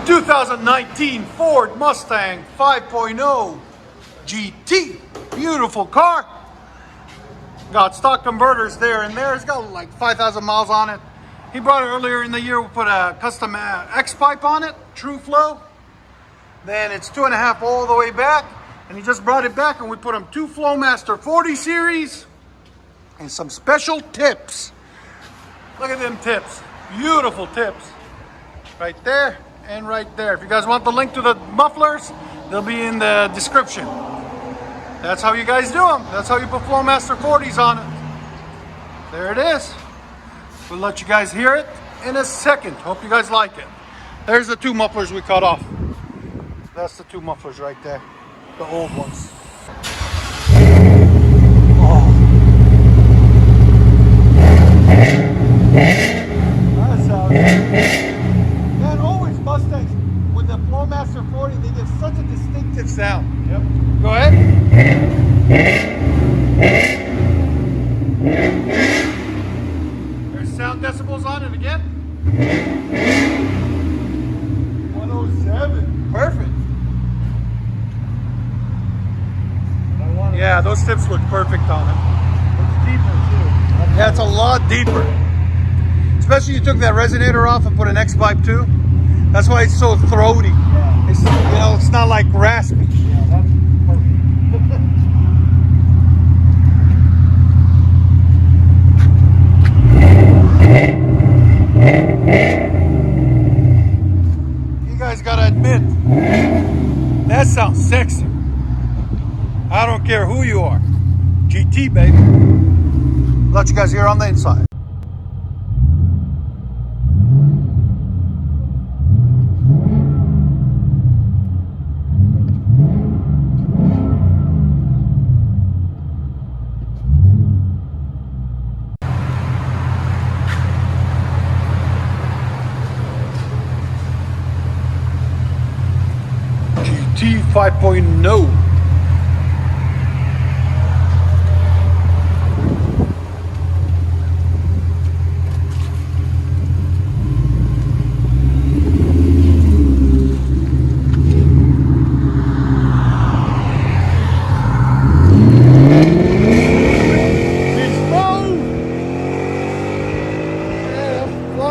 2019 Ford Mustang 5.0 GT. Beautiful car. Got stock converters there and there. It's got like 5,000 miles on it. He brought it earlier in the year. We put a custom X pipe on it, true flow. Then it's 2.5 all the way back. And he just brought it back and we put him 2 FLOWMASTER 40 series and some special tips. Look at them tips. Beautiful tips. Right there and right there. If you guys want the link to the mufflers, they'll be in the description. That's how you guys do them. That's how you put FLOWMASTER 40s on it. There it is. We'll let you guys hear it in a second. Hope you guys like it. There's the 2 mufflers we cut off. That's the 2 mufflers right there. The old ones. Oh. That sounds good. Man, always Mustangs with the FLOWMASTER 40, they get such a distinctive sound. Yep. Go ahead. There's sound decibels on it again. 107. Perfect. Yeah, those tips look perfect on it. It's deeper too. Yeah, it's a lot deeper. Especially you took that resonator off and put an X pipe too. That's why it's so throaty. Yeah. It's, you know, it's not like raspy. Yeah, that's perfect. You guys gotta admit, that sounds sexy. I don't care who you are. GT, baby. Let you guys hear on the inside. GT 5.0.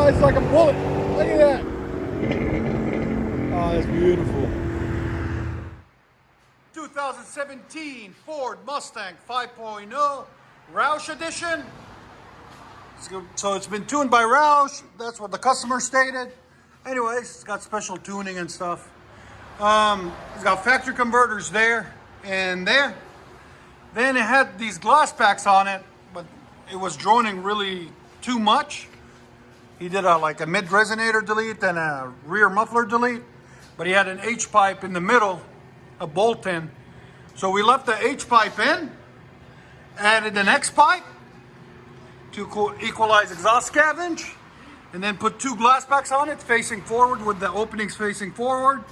It's like a bullet. Look at that. Oh, that's beautiful. 2017 Ford Mustang 5.0 ROUSH edition. So it's been tuned by ROUSH. That's what the customer stated. Anyways, it's got special tuning and stuff. It's got factory converters there and there. Then it had these glass packs on it, but it was droning really too much. He did like a mid resonator delete and a rear muffler delete, but he had an H pipe in the middle, a bolt in. So we left the H pipe in, added an X pipe to equalize exhaust scavenge, and then put 2 glass packs on it facing forward with the openings facing forward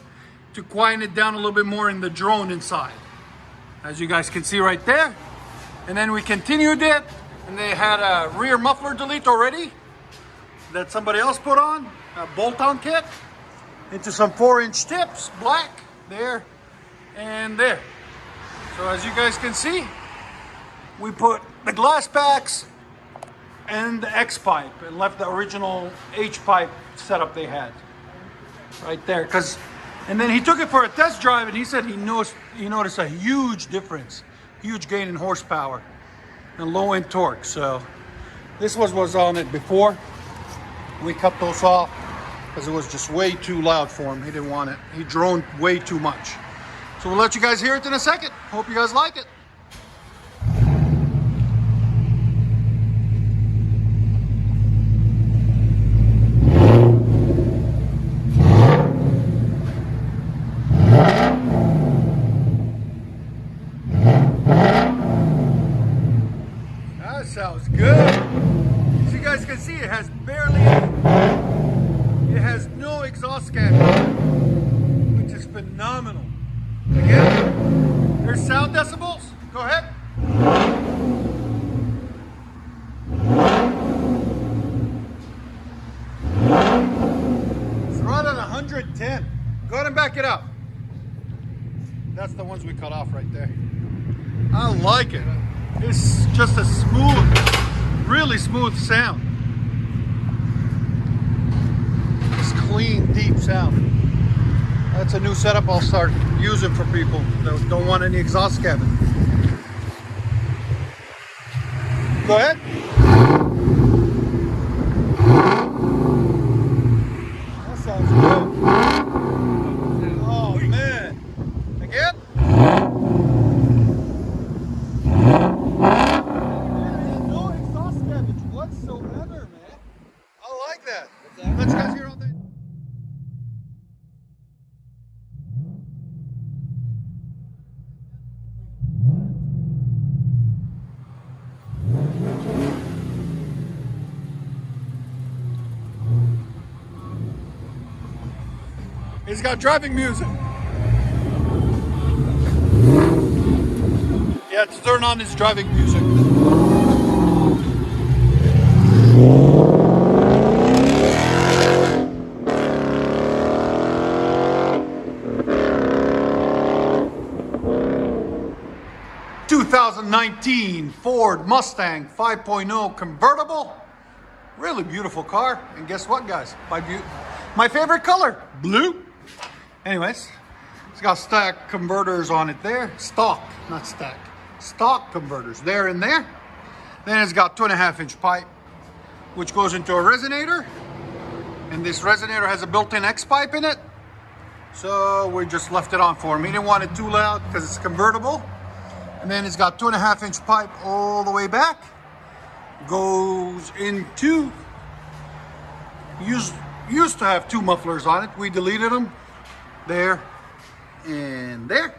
to quiet it down a little bit more in the drone inside, as you guys can see right there. And then we continued it, and they had a rear muffler delete already that somebody else put on, a bolt-on kit, into some 4-inch tips, black, there and there. So as you guys can see, we put the glass packs and the X pipe and left the original H pipe setup they had right there. And then he took it for a test drive and he said he noticed a huge difference, huge gain in horsepower and low end torque. So this was on it before. We cut those off because it was just way too loud for him. He didn't want it. He droned way too much. So we'll let you guys hear it in a second. Hope you guys like it. That sounds good. As you guys can see, it has it has no exhaust scatter, which is phenomenal. Again, there's sound decibels. Go ahead. It's right at 110. back it up. That's the ones we cut off right there. I like it. It's just a smooth, really smooth sound. It's clean, deep sound. That's a new setup I'll start using for people that don't want any exhaust cabin. Go ahead. That sounds good. Oh man. Again? No exhaust damage whatsoever, man. I like that. Let you guys hear all day. He's got driving music. Yeah, to turn on his driving music. ...2019 Ford Mustang 5.0 convertible. Really beautiful car. And guess what, guys? My favorite color, blue. Anyways, it's got stack converters on it there. Stock, not stack. Stock converters there and there. Then it's got 2.5-inch pipe, which goes into a resonator. And this resonator has a built-in X pipe in it. So we just left it on for him. He didn't want it too loud because it's convertible. And then it's got 2.5-inch pipe all the way back. Goes into, used to have 2 mufflers on it. We deleted them. There and there.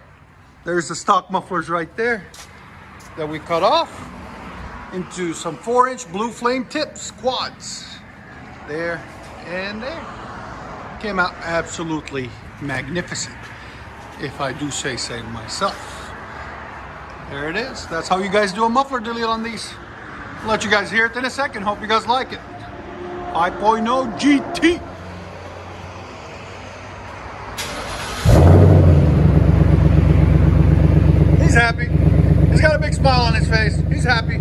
There's the stock mufflers right there that we cut off into some 4-inch blue flame tips quads. There and there. Came out absolutely magnificent, if I do say so myself. There it is. That's how you guys do a muffler delete on these. I'll let you guys hear it in a second. Hope you guys like it. 5.0 GT. He's happy. He's got a big smile on his face. He's happy.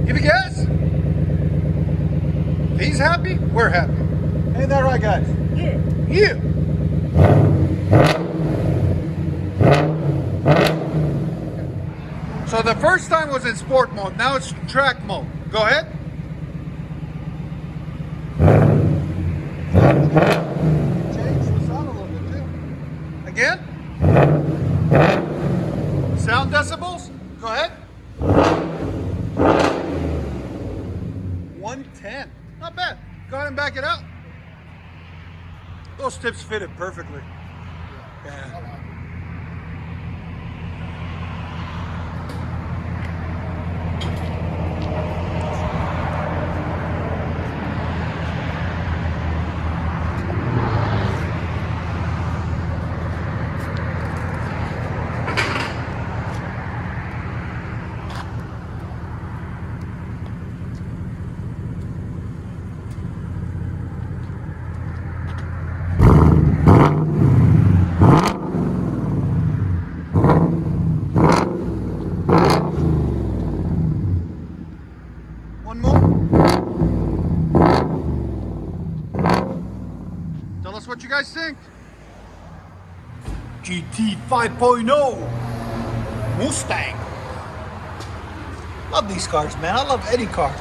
Give a guess. If he's happy, we're happy. Ain't that right, guys? Yeah. Yeah. So the first time was in sport mode. Now it's track mode. Go ahead. Change the sound a little bit too. Again. Sound decibels, go ahead. 110, not bad. Go ahead and back it out. Those tips fit it perfectly. Yeah. 5.0 GT 5.0 Mustang. Love these cars, man. I love any car.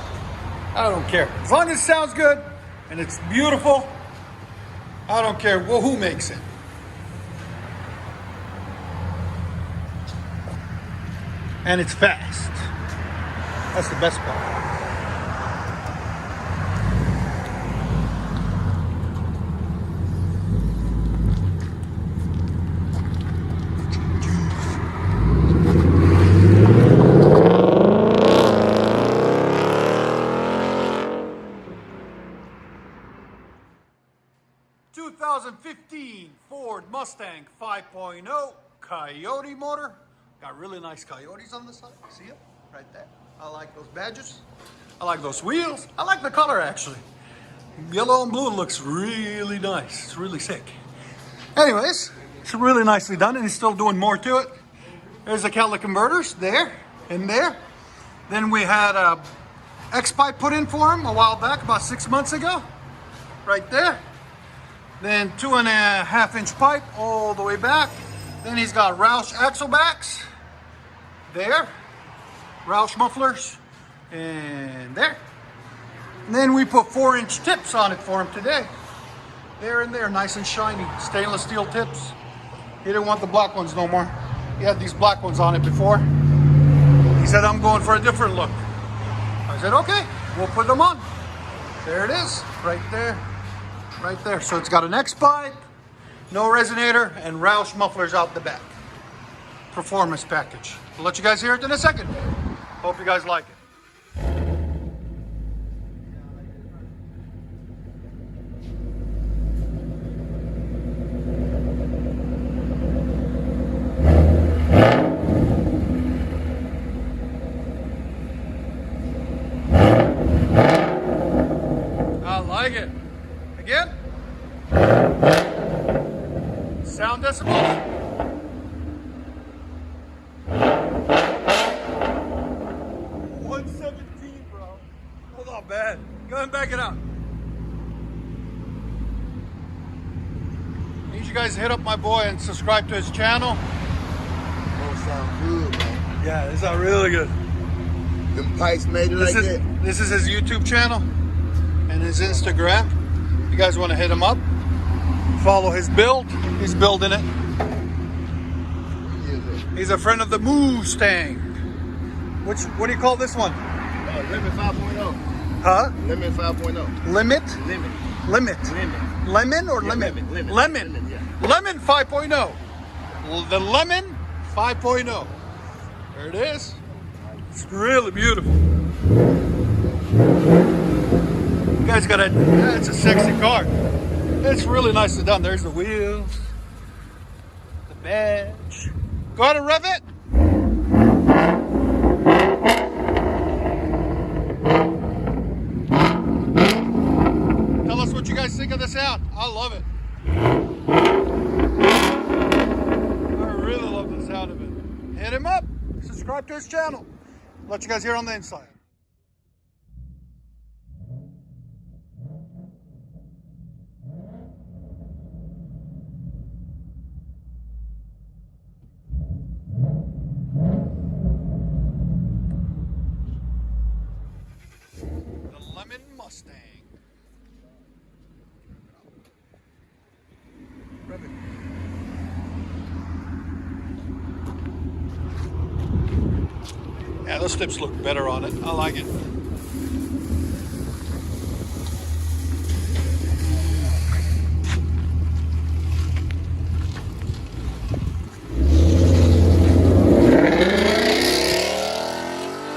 I don't care. As long as it sounds good and it's beautiful, I don't care who makes it. And it's fast. That's the best part. Ford Mustang 5.0 Coyote motor. Got really nice coyotes on the side. See it? Right there. I like those badges. I like those wheels. I like the color actually. Yellow and blue looks really nice. It's really sick. Anyways, It's really nicely done, and he's still doing more to it. There's the catalytic converters there and there. Then we had a X-pipe put in for him a while back, about 6 months ago, right there. Then 2.5 inch pipe all the way back. Then he's got ROUSH axle backs there, ROUSH mufflers, and there. And then we put 4-inch tips on it for him today. There and there, nice and shiny, stainless steel tips. He didn't want the black ones no more. He had these black ones on it before. He said, I'm going for a different look. I said, okay, we'll put them on. There it is, right there, right there. So it's got an X-pipe, no resonator, and ROUSH mufflers out the back. Performance package. I'll let you guys hear it in a second. Hope you guys like it. Again, sound decibels. 117, bro. Hold on, bad. Go ahead and back it out. Need you guys to hit up my boy and subscribe to his channel. Oh, sound good, man. Yeah, this sounds really good. Them pipes made it like that. This is his YouTube channel and his Instagram. If you guys want to hit him up, follow his build. He's building it. He's a friend of the Mustang. What do you call this one? Limit 5.0. Huh? Limit 5.0. Limit? Limit. Limit. Limit. Lemon or Yeah, limit? lemon. Lemon. Lemon, yeah. Lemon 5.0. The Lemon 5.0. There it is. It's really beautiful. You guys got it's a sexy car. It's really nicely done. There's the wheels, the badge. Go ahead and rev it. Tell us what you guys think of the sound. I love it. I really love the sound of it. Hit him up. Subscribe to his channel. Let you guys hear on the inside. The Lemon Mustang. Rev it. Yeah, those tips look better on it. I like it.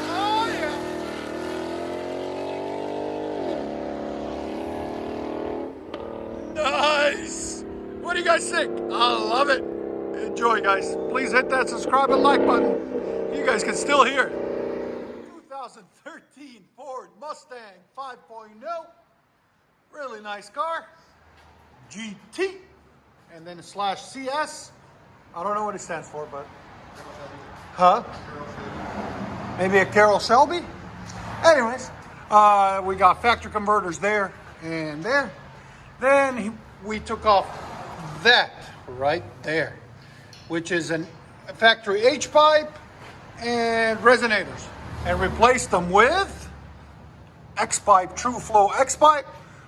Oh, yeah. Nice. What do you guys think? I love it. Enjoy, guys. Please hit that subscribe and like button. You guys can still hear it. 2013 Ford Mustang 5.0. Really nice car. GT. And then / CS. I don't know what it stands for, but... Huh? Maybe a Carroll Shelby? Anyways, we got factory converters there and there. Then we took off that right there, which is a factory H-pipe and resonators, and replaced them with X-pipe, True Flow X-pipe.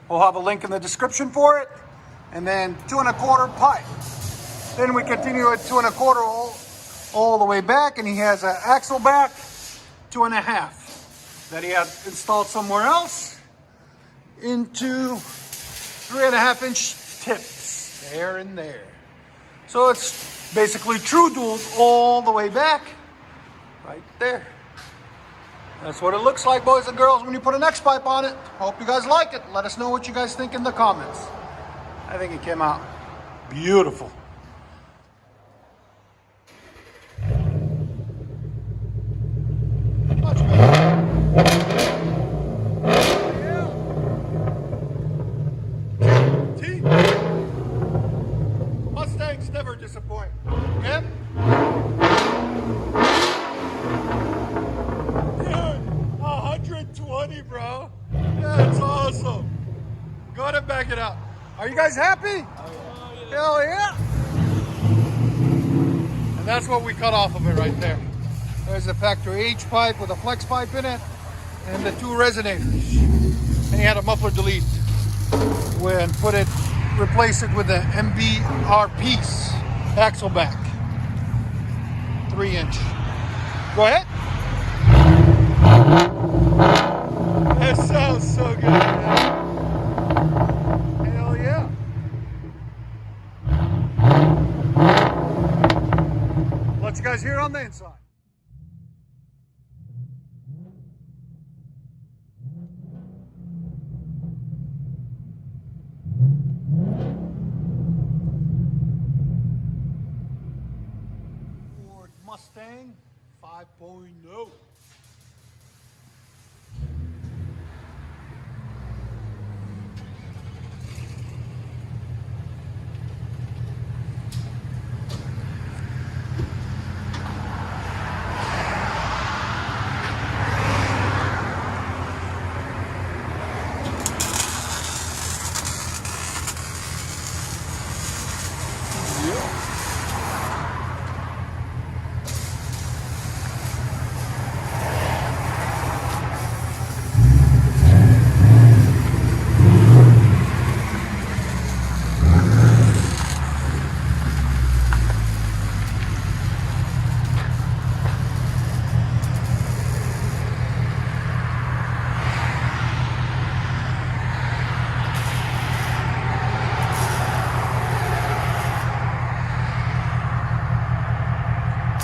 We'll have a link in the description for it. And then 2.25 pipe. Then we continue at 2.25 all the way back, and he has an axle back 2.5 that he had installed somewhere else into 3.5 inch tips there and there. So it's basically true duals all the way back right there. That's what it looks like, boys and girls, when you put an X-pipe on it. Hope you guys like it. Let us know what you guys think in the comments. I think it came out beautiful. Much better. Mustangs never disappoint. That's awesome. Go ahead and back it up. Are you guys happy? Hell yeah. And that's what we cut off of it right there. There's a factory H pipe with a flex pipe in it and the 2 resonators. And he had a muffler delete when replace it with the MBR piece axle back, 3-inch. Go ahead. That sounds so good, man. Hell yeah. Let you guys hear it on the inside. Ford Mustang 5.0.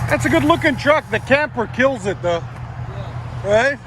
That's a good looking truck. The camper kills it though. Yeah. Right?